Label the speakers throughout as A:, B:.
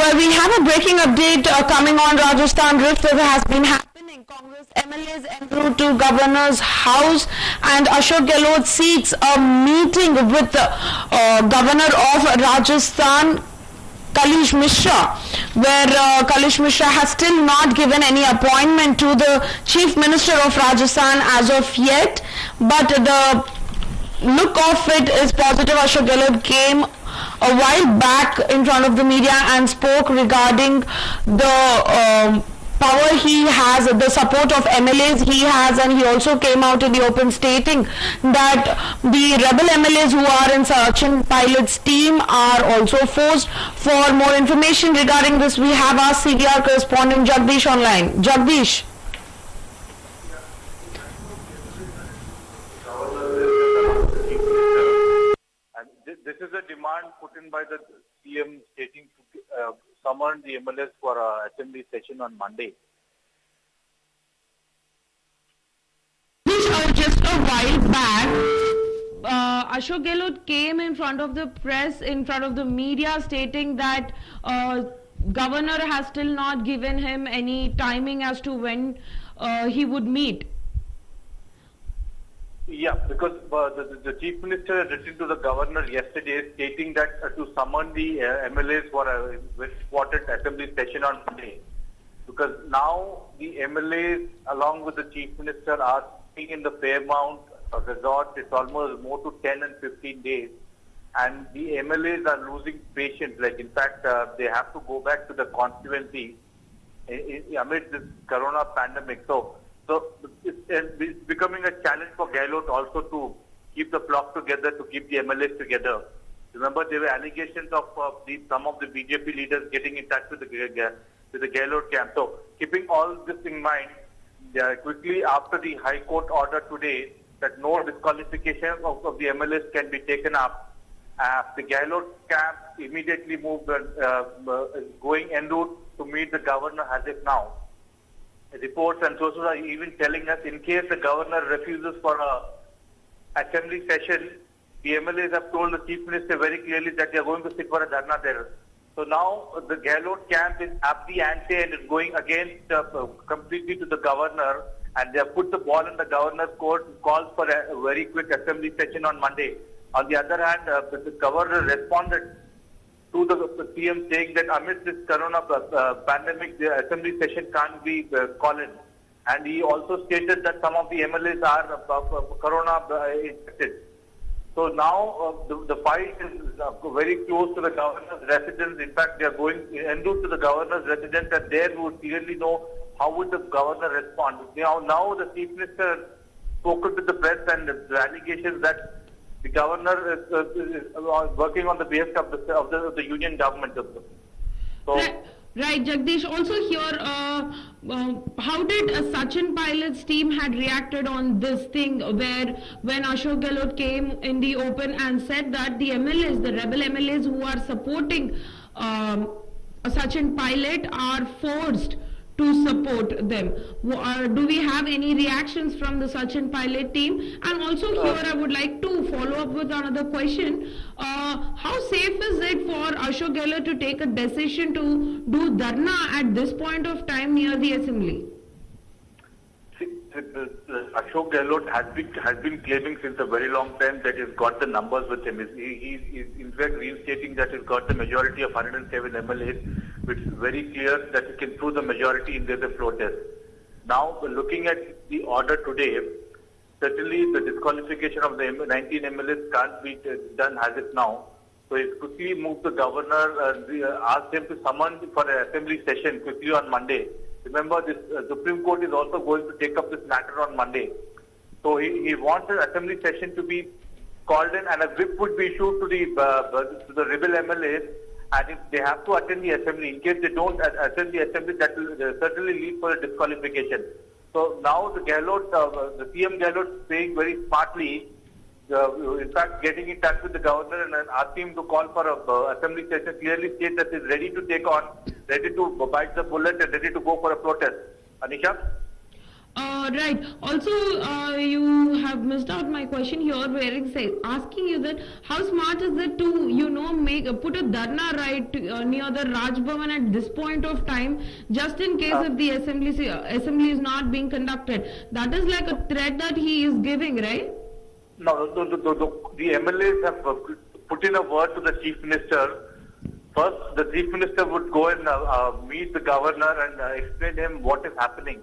A: Well, we have a breaking update coming on Rajasthan rift as has been happening. Congress MLAs en route to Governor's house, and Ashok Gehlot seeks a meeting with the Governor of Rajasthan, Kailash Mishra, where Kailash Mishra has still not given any appointment to the Chief Minister of Rajasthan as of yet, but the look of it is positive. Ashok Gehlot came a while back in front of the media and spoke regarding the power he has, the support of MLAs he has, and he also came out in the open stating that the rebel MLAs who are in Sachin Pilot's team are also forced. For more information regarding this, we have our CDR correspondent Jagdish online. Jagdish.
B: This is a demand put in by the CM stating to summon the MLS for assembly session on Monday.
A: Just a while back, Ashok Gehlot came in front of the press, in front of the media, stating that Governor has still not given him any timing as to when he would meet.
B: Yeah, because the Chief Minister had written to the Governor yesterday stating that to summon the MLAs for a very important assembly session on Monday. Because now the MLAs along with the Chief Minister are staying in the Fairmount resort. It's almost more to 10 and 15 days. And the MLAs are losing patience. Like in fact, they have to go back to the constituency amid this corona pandemic. So it's becoming a challenge for Gehlot also to keep the flock together, to keep the MLAs together. Remember, there were allegations of some of the BJP leaders getting in touch with the Gehlot camp. So keeping all this in mind, quickly after the High Court order today that no disqualification of the MLAs can be taken up, the Gehlot camp immediately moved going en route to meet the Governor as if now. Reports and sources are even telling us in case the Governor refuses for a assembly session, the MLAs have told the Chief Minister very clearly that they are going to sit for a dharna there. So now the Gehlot camp is up the ante and is going against completely to the Governor, and they have put the ball in the Governor's court, calls for a very quick assembly session on Monday. On the other hand, the Governor responded to the CM saying that amidst this corona pandemic, the assembly session can't be called in. And he also stated that some of the MLAs are corona infected. So now the fight is very close to the Governor's residence. In fact, they are going en route to the Governor's residence, and there we would clearly know how would the Governor respond. Now the Chief Minister spoken to the press, and the allegations that the Governor is working on the behest of the union government. So,
A: right, Jagdish. Also here, how did Sachin Pilot's team had reacted on this thing where when Ashok Gehlot came in the open and said that the MLAs, the rebel MLAs who are supporting Sachin Pilot are forced to support them? Do we have any reactions from the Sachin Pilot team? And also here I would like to follow up with another question. How safe is it for Ashok Gehlot to take a decision to do dharna at this point of time near the assembly?
B: Ashok Gehlot has been claiming since a very long time that he's got the numbers with him. He's in fact reinstating that he's got the majority of 107 MLAs, which is very clear that he can prove the majority in the floor test. Now, looking at the order today, certainly the disqualification of the 19 MLAs can't be done as of now. So he quickly moved the Governor, asked him to summon for an assembly session quickly on Monday. Remember, this Supreme Court is also going to take up this matter on Monday. So he wants the assembly session to be called in, and a whip would be issued to the rebel MLAs, and if they have to attend the assembly. In case they don't attend the assembly, that will certainly lead for a disqualification. So now the CM Gehlot is saying very smartly, in fact getting in touch with the Governor and asking him to call for a assembly session, clearly states that he is ready to take on, ready to bite the bullet and ready to go for a protest. Anisha?
A: Right. Also, you have missed out my question here, where it's asking you that how smart is it to, make put a dharna right near the Raj Bhavan at this point of time, just in case if the assembly is not being conducted. That is like a threat that he is giving, right?
B: No, the MLAs have put in a word to the Chief Minister. First, the Chief Minister would go and meet the Governor and explain to him what is happening.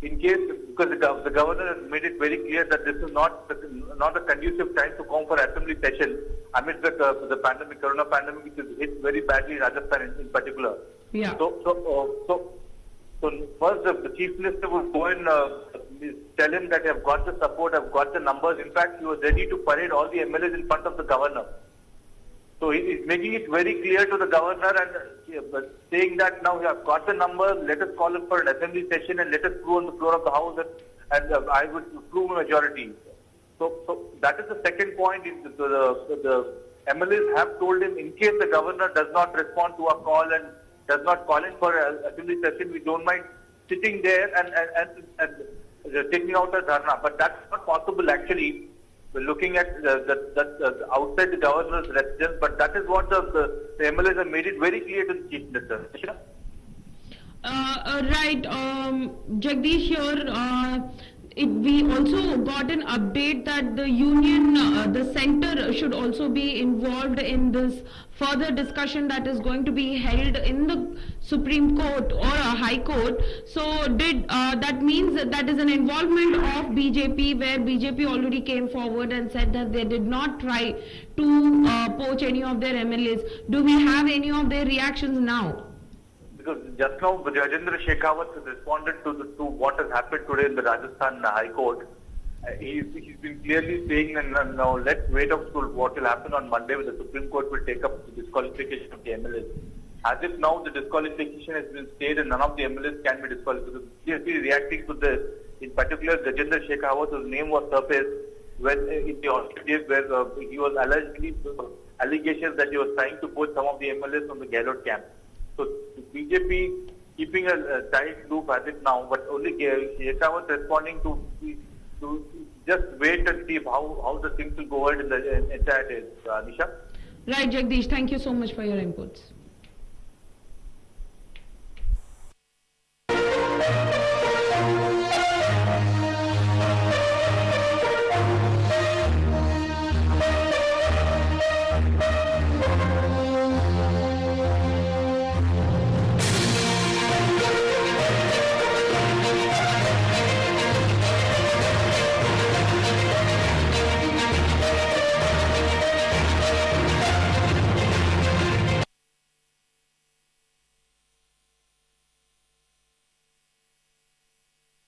B: In case, because the Governor has made it very clear that this is not a conducive time to come for assembly session amidst the pandemic, Corona pandemic, which is hit very badly in Rajasthan in particular.
A: Yeah.
B: So first the Chief Minister would go and tell him that I've got the support, I've got the numbers. In fact, he was ready to parade all the MLAs in front of the Governor. So he is making it very clear to the Governor and saying that now we have got the number, let us call it for an assembly session and let us prove on the floor of the House and I would prove a majority. So that is the second point. The MLAs have told him in case the Governor does not respond to our call and does not call in for an assembly session, we don't mind sitting there and taking out a dharna. But that's not possible actually. We're looking at outside the Governor's residence, but that is what the MLAs have made it very clear to the Chief Minister.
A: Right, Jagdish here. We also got an update that the union, the center should also be involved in this further discussion that is going to be held in the Supreme Court or a High Court. So that means that is an involvement of BJP, where BJP already came forward and said that they did not try to poach any of their MLAs. Do we have any of their reactions now?
B: Because just now, Rajendra Shekhawat has responded to what has happened today in the Rajasthan High Court. He's been clearly saying, and now let's wait up to what will happen on Monday when the Supreme Court will take up the disqualification of the MLAs. As if now the disqualification has been stayed and none of the MLAs can be disqualified. He is reacting to this. In particular, Rajendra Shekhawat, whose name was surfaced when in the hospital where he was allegedly allegations that he was trying to poach some of the MLAs from the Gehlot camp. So BJP keeping a tight loop as it now, but only Shekhawat responding to just wait and see how the things will go ahead in the entire day. Nisha?
A: Right, Jagdish. Thank you so much for your inputs.